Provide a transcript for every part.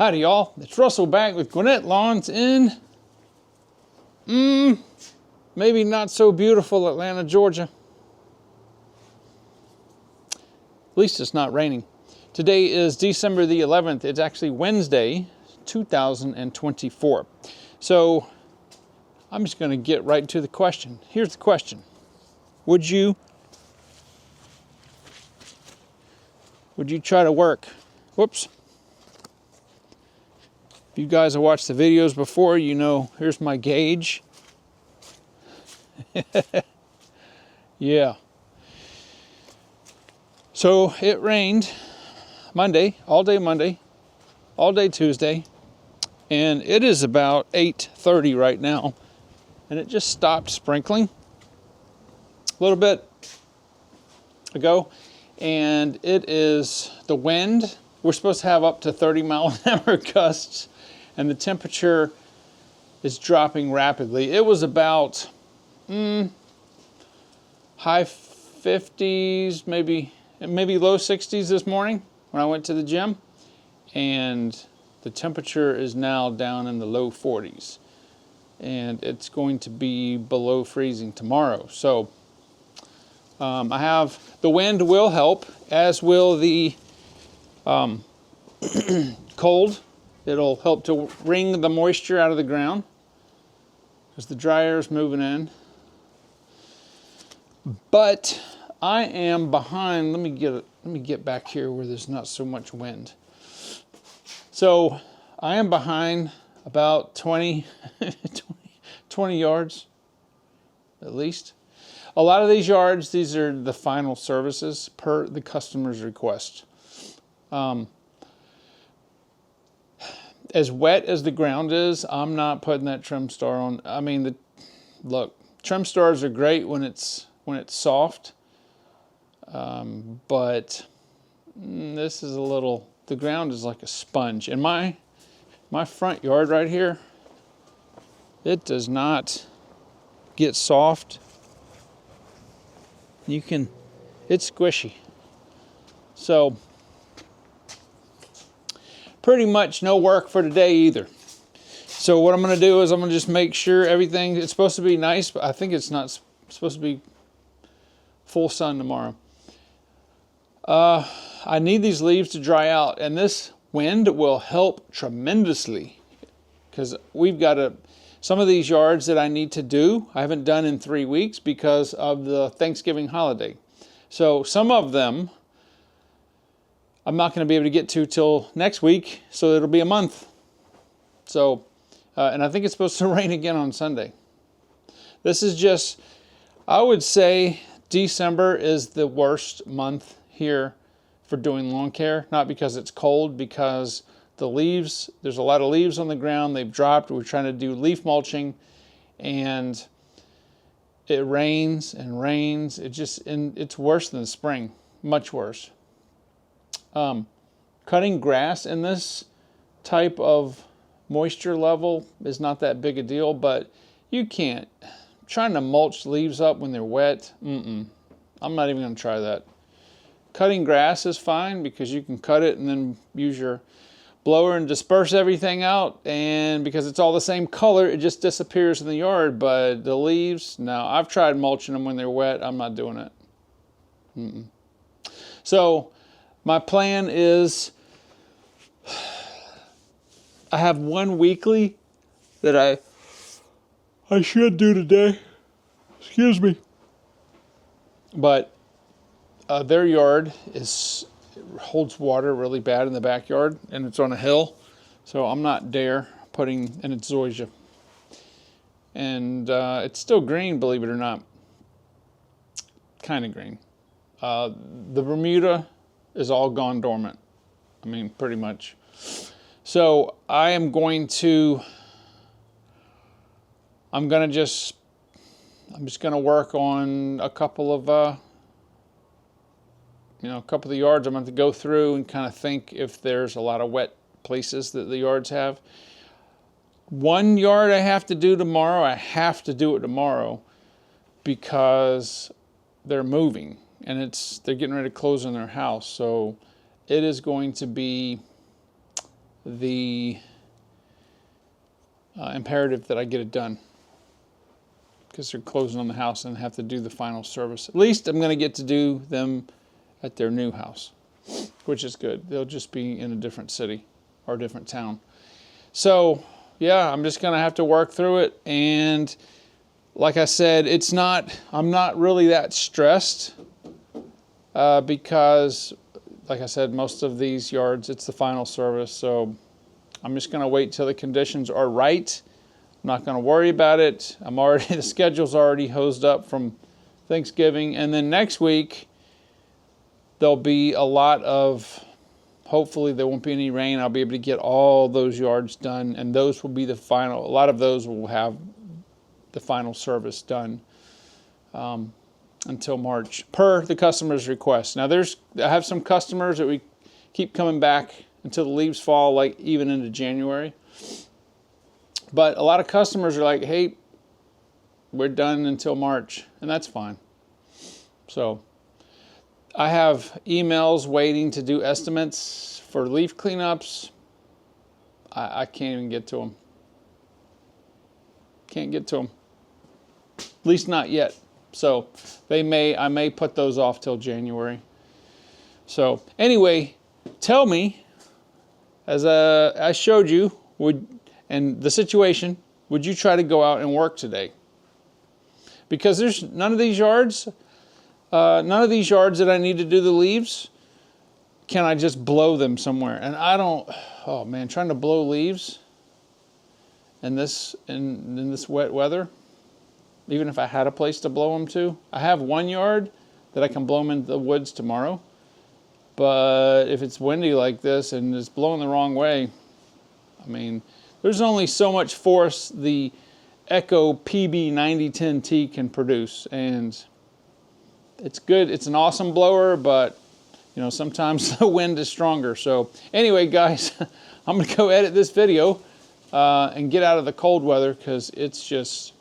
Howdy, y'all. It's Russell back with Gwinnett Lawns in, maybe not so beautiful Atlanta, Georgia. At least it's not raining. Today is December the 11th. It's actually Wednesday, 2024. So I'm just going to get right to the question. Here's the question. Would you try to work? Whoops. If you guys have watched the videos before, you know, here's my gauge. Yeah. So it rained Monday, all day Tuesday, and it is about 8:30 right now, and it just stopped sprinkling a little bit ago, and it is the wind. We're supposed to have up to 30-mile-an-hour gusts, and the temperature is dropping rapidly. It was about high 50s, maybe low 60s this morning when I went to the gym, and the temperature is now down in the low 40s, and it's going to be below freezing tomorrow. So I have the wind will help, as will the cold. It'll help to wring the moisture out of the ground as the dry air is moving in. But I am behind. Let me get back here where there's not so much wind. So I am behind about 20 yards at least. A lot of these yards, these are the final services per the customer's request. As wet as the ground is, I'm not putting that trim star on. I mean, look, trim stars are great when it's soft, but this is a little. The ground is like a sponge. And my front yard right here, it does not get soft. It's squishy. So pretty much no work for today either. So what I'm going to do is I'm going to just make sure everything, it's supposed to be nice, but I think it's not supposed to be full sun tomorrow. I need these leaves to dry out, and this wind will help tremendously, because we've got some of these yards that I need to do, I haven't done in 3 weeks because of the Thanksgiving holiday. So some of them I'm not going to be able to get to till next week, so it'll be a month. So, and I think it's supposed to rain again on Sunday. This is just, I would say December is the worst month here for doing lawn care. Not because it's cold, because the leaves, there's a lot of leaves on the ground, they've dropped. We're trying to do leaf mulching, and it rains and rains. It's worse than the spring, much worse. Cutting grass in this type of moisture level is not that big a deal, but you can't. Trying to mulch leaves up when they're wet, I'm not even going to try that. Cutting grass is fine because you can cut it and then use your blower and disperse everything out, and because it's all the same color, it just disappears in the yard. But the leaves, no, I've tried mulching them when they're wet. I'm not doing it. So my plan is I have one weekly that I should do today. Excuse me. But their yard holds water really bad in the backyard, and it's on a hill, so I'm not dare putting, and it's zoysia. And it's still green, believe it or not. Kind of green. The Bermuda is all gone dormant. I mean, pretty much. So I'm just going to work on a couple of the yards. I'm going to go through and kind of think if there's a lot of wet places that the yards have. One yard I have to do tomorrow. I have to do it tomorrow because they're moving, and they're getting ready to close on their house. So it is going to be the imperative that I get it done, because they're closing on the house and have to do the final service. At least I'm going to get to do them at their new house, which is good. They'll just be in a different city or a different town. So yeah, I'm just going to have to work through it. And like I said, I'm not really that stressed because, like I said, most of these yards, it's the final service. So I'm just going to wait till the conditions are right. I'm not going to worry about it. The schedule's already hosed up from Thanksgiving. And then next week, there'll be a lot of, hopefully there won't be any rain. I'll be able to get all those yards done, and those will be the final. A lot of those will have the final service done until March, per the customer's request. Now I have some customers that we keep coming back until the leaves fall, like even into January. But a lot of customers are like, hey, we're done until March, and that's fine. So I have emails waiting to do estimates for leaf cleanups. I can't even get to them. Can't get to them. At least not yet. So I may put those off till January. So anyway, tell me, as I showed you, and the situation, would you try to go out and work today? Because there's none of these yards that I need to do the leaves, can I just blow them somewhere? And I don't, oh man, trying to blow leaves in this wet weather, even if I had a place to blow them to. I have one yard that I can blow them into the woods tomorrow. But if it's windy like this and it's blowing the wrong way, I mean, there's only so much force the Echo PB9010T can produce. And it's good. It's an awesome blower, but you know, sometimes the wind is stronger. So anyway, guys, I'm going to go edit this video and get out of the cold weather, because it's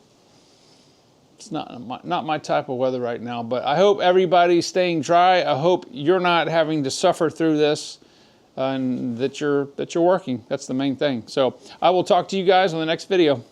not my type of weather right now. But I hope everybody's staying dry. I hope you're not having to suffer through this, and that you're working. That's the main thing. So I will talk to you guys on the next video.